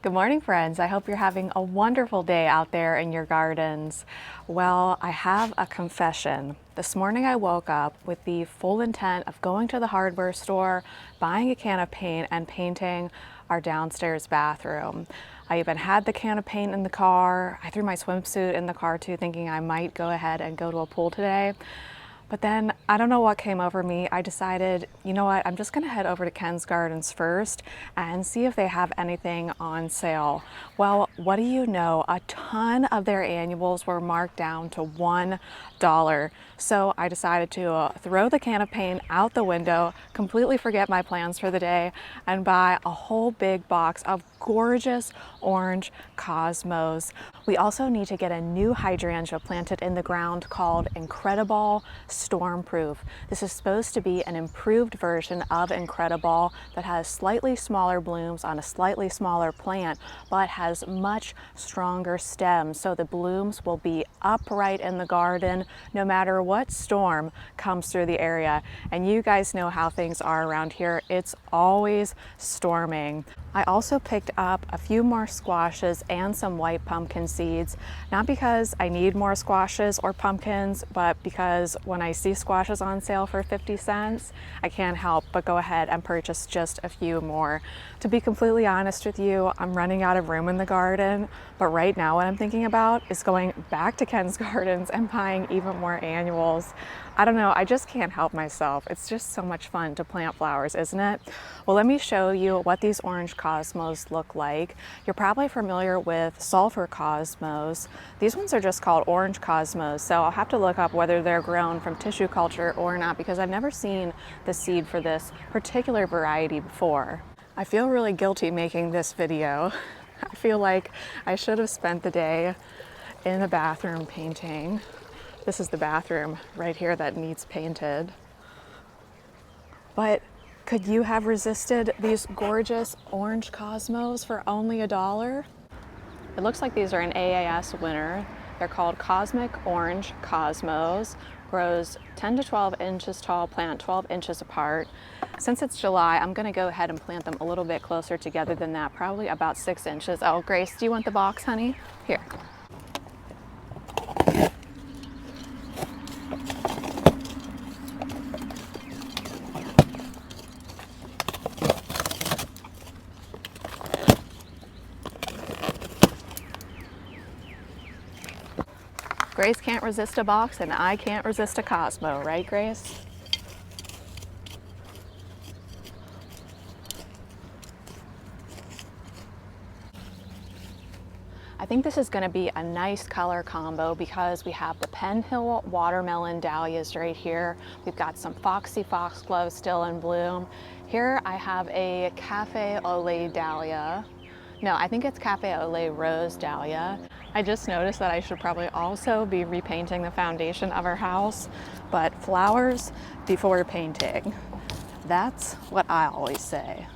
Good morning, friends. I hope you're having a wonderful day out there in your gardens. Well, I have a confession. This morning I woke up with the full intent of going to the hardware store, buying a can of paint, and painting our downstairs bathroom. I even had the can of paint in the car. I threw my swimsuit in the car too, thinking I might go ahead and go to a pool today. But then I don't know what came over me. I decided, you know what, I'm just gonna head over to Ken's Gardens first and see if they have anything on sale. Well, what do you know? A ton of their annuals were marked down to $1. So I decided to throw the can of paint out the window, completely forget my plans for the day, and buy a whole big box of gorgeous orange cosmos. We also need to get a new hydrangea planted in the ground called Incredible Stormproof. This is supposed to be an improved version of Incredible that has slightly smaller blooms on a slightly smaller plant, but has much stronger stems, so the blooms will be upright in the garden no matter what storm comes through the area. And you guys know how things are around here. It's always storming. I also picked up a few more squashes and some white pumpkin seeds, not because I need more squashes or pumpkins, but because when I see squashes on sale for 50 cents, I can't help but go ahead and purchase just a few more. To be completely honest with you, I'm running out of room in the garden, but right now what I'm thinking about is going back to Ken's Gardens and buying even more annuals. I don't know, I just can't help myself. It's just so much fun to plant flowers, isn't it? Well, let me show you what these orange cosmos look like. You're probably familiar with sulfur cosmos. These ones are just called orange cosmos, so I'll have to look up whether they're grown from tissue culture or not, because I've never seen the seed for this particular variety before. I feel really guilty making this video. I feel like I should have spent the day in the bathroom painting. This is the bathroom right here that needs painted. But could you have resisted these gorgeous orange cosmos for only $1? It looks like these are an AAS winner. They're called Cosmic Orange Cosmos. Grows 10 to 12 inches tall, plant 12 inches apart. Since it's July, I'm gonna go ahead and plant them a little bit closer together than that, probably about 6 inches. Oh, Grace, do you want the box, honey? Here. Grace can't resist a box and I can't resist a Cosmo, right, Grace? I think this is going to be a nice color combo because we have the Penn Hill watermelon dahlias right here. We've got some foxy foxglove still in bloom. Here I have a cafe au lait dahlia. No, I think it's cafe au lait rose dahlia. I just noticed that I should probably also be repainting the foundation of our house, but flowers before painting. That's what I always say.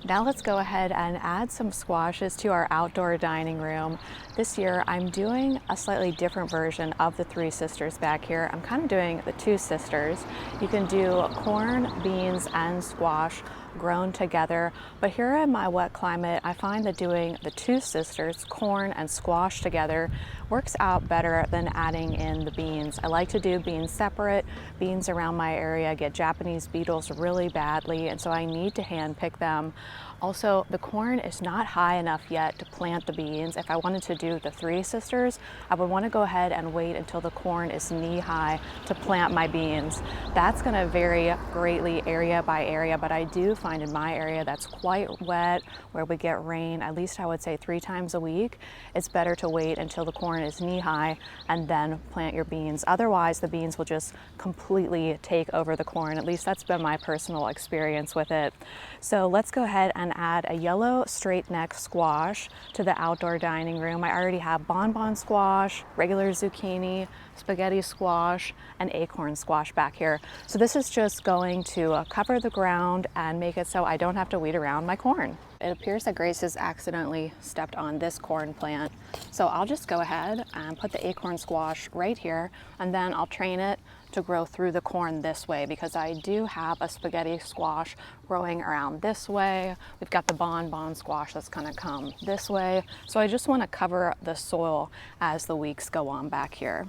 Now let's go ahead and add some squashes to our outdoor dining room. This year I'm doing a slightly different version of the Three Sisters back here. I'm kind of doing the Two Sisters. You can do corn, beans, and squash grown together, but here in my wet climate I find that doing the Two Sisters, corn and squash together, works out better than adding in the beans. I like to do beans separate. Beans around my area get Japanese beetles really badly, and so I need to hand pick them. Also, the corn is not high enough yet to plant the beans. If I wanted to do the Three Sisters, I would want to go ahead and wait until the corn is knee-high to plant my beans. That's going to vary greatly area by area, but I do find in my area that's quite wet, where we get rain, at least I would say 3 times a week, it's better to wait until the corn is knee-high and then plant your beans. Otherwise, the beans will just completely take over the corn. At least that's been my personal experience with it. So let's go ahead and add a yellow straight neck squash to the outdoor dining room. I already have bonbon squash, regular zucchini, spaghetti squash, and acorn squash back here. So this is just going to cover the ground and make it so I don't have to weed around my corn. It appears that Grace has accidentally stepped on this corn plant. So I'll just go ahead and put the acorn squash right here, and then I'll train it to grow through the corn this way, because I do have a spaghetti squash growing around this way. We've got the bonbon squash that's gonna come this way. So I just wanna cover the soil as the weeks go on back here.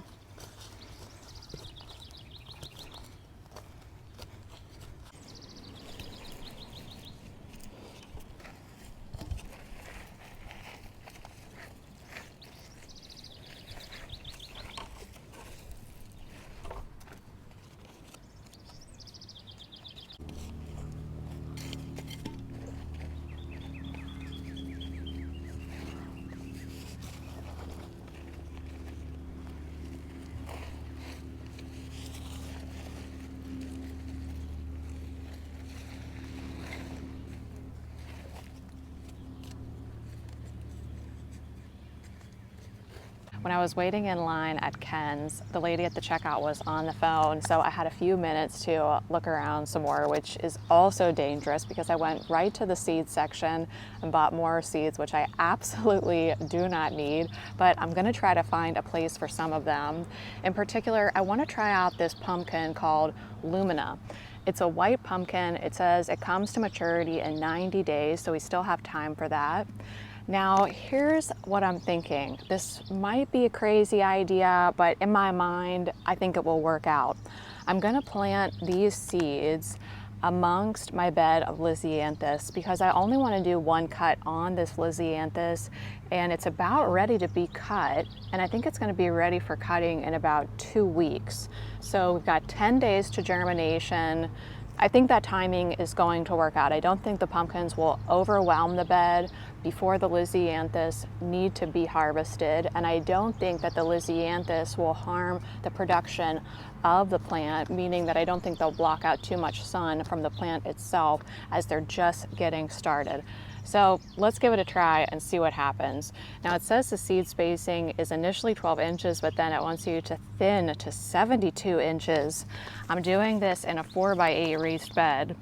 When I was waiting in line at Ken's, the lady at the checkout was on the phone, so I had a few minutes to look around some more, which is also dangerous because I went right to the seed section and bought more seeds, which I absolutely do not need, but I'm gonna try to find a place for some of them. In particular, I wanna try out this pumpkin called Lumina. It's a white pumpkin. It says it comes to maturity in 90 days, so we still have time for that. Now, here's what I'm thinking. This might be a crazy idea, but in my mind, I think it will work out. I'm gonna plant these seeds amongst my bed of Lisianthus because I only wanna do one cut on this Lisianthus, and it's about ready to be cut, and I think it's gonna be ready for cutting in about 2 weeks. So we've got 10 days to germination. I think that timing is going to work out. I don't think the pumpkins will overwhelm the bed before the Lisianthus need to be harvested, and I don't think that the Lisianthus will harm the production of the plant, meaning that I don't think they'll block out too much sun from the plant itself as they're just getting started. So let's give it a try and see what happens. Now it says the seed spacing is initially 12 inches, but then it wants you to thin to 72 inches. I'm doing this in a 4x8 raised bed.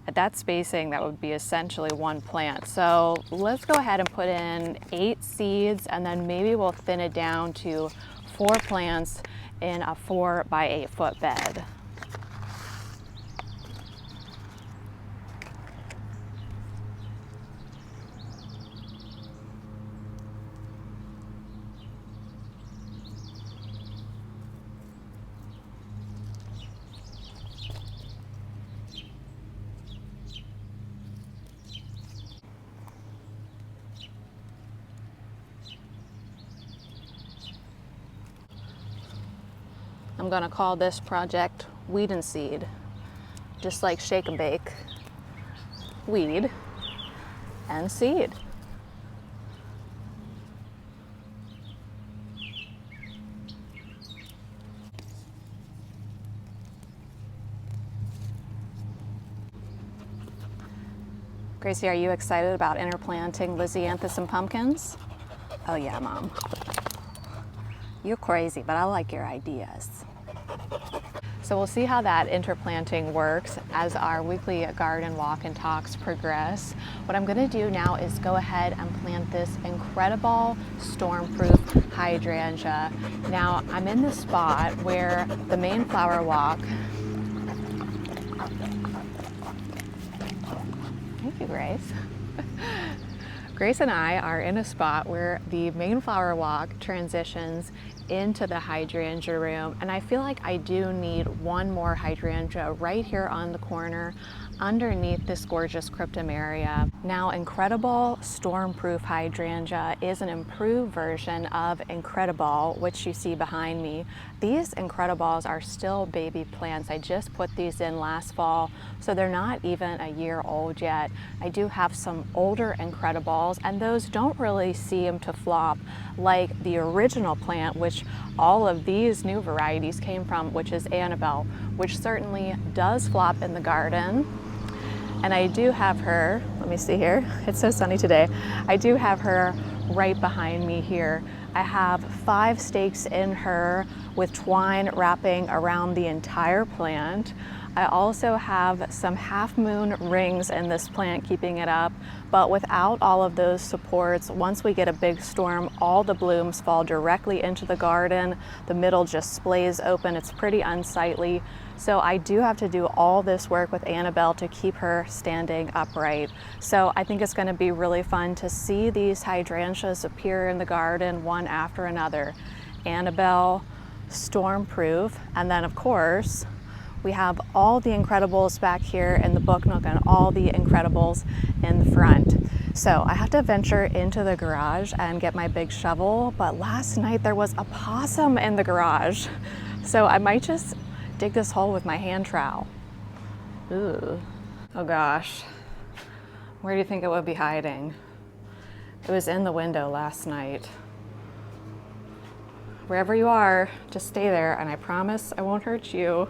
At that spacing, that would be essentially one plant. So let's go ahead and put in 8 seeds, and then maybe we'll thin it down to 4 plants in a 4x8 foot bed. I'm gonna call this project Weed and Seed, just like shake and bake, weed and seed. Gracie, are you excited about interplanting Lisianthus and pumpkins? Oh yeah, Mom. You're crazy, but I like your ideas. So we'll see how that interplanting works as our weekly garden walk and talks progress. What I'm gonna do now is go ahead and plant this incredible storm-proof hydrangea. Now, I'm in the spot where the main flower walk, thank you, Grace. Grace and I are in a spot where the main flower walk transitions into the hydrangea room, and I feel like I do need one more hydrangea right here on the corner underneath this gorgeous cryptomeria. Now, Incredible Stormproof Hydrangea is an improved version of Incredible, which you see behind me. These Incredibles are still baby plants. I just put these in last fall, so they're not even a year old yet. I do have some older Incredibles, and those don't really seem to flop like the original plant, which all of these new varieties came from, which is Annabelle, which certainly does flop in the garden. And I do have her, let me see here, it's so sunny today. I do have her right behind me here. I have 5 stakes in her with twine wrapping around the entire plant. I also have some half moon rings in this plant keeping it up, but without all of those supports, once we get a big storm, all the blooms fall directly into the garden. The middle just splays open. It's pretty unsightly. So I do have to do all this work with Annabelle to keep her standing upright. So I think it's going to be really fun to see these hydrangeas appear in the garden one after another. Annabelle, storm-proof, and then of course we have all the Incredibles back here in the book nook and all the Incredibles in the front. So I have to venture into the garage and get my big shovel, but last night there was a possum in the garage. So I might just dig this hole with my hand trowel. Ooh. Oh gosh. Where do you think it would be hiding? It was in the window last night. Wherever you are, just stay there and I promise I won't hurt you.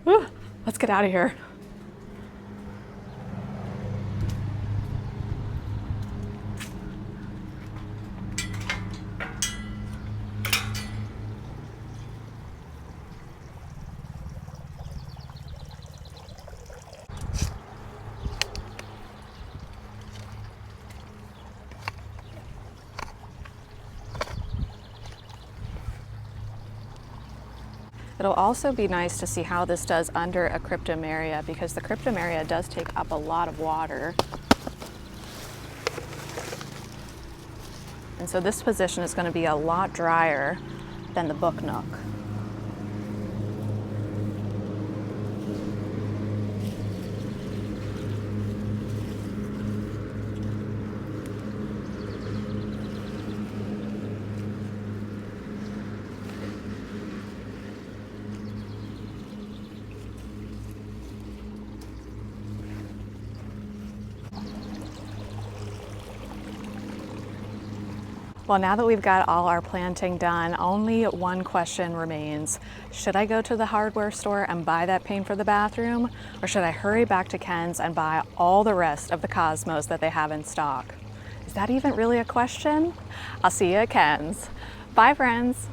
Whew, let's get out of here. It'll also be nice to see how this does under a cryptomeria, because the cryptomeria does take up a lot of water. And so this position is going to be a lot drier than the book nook. Well, now that we've got all our planting done, only one question remains. Should I go to the hardware store and buy that paint for the bathroom, or should I hurry back to Ken's and buy all the rest of the cosmos that they have in stock? Is that even really a question? I'll see you at Ken's. Bye, friends.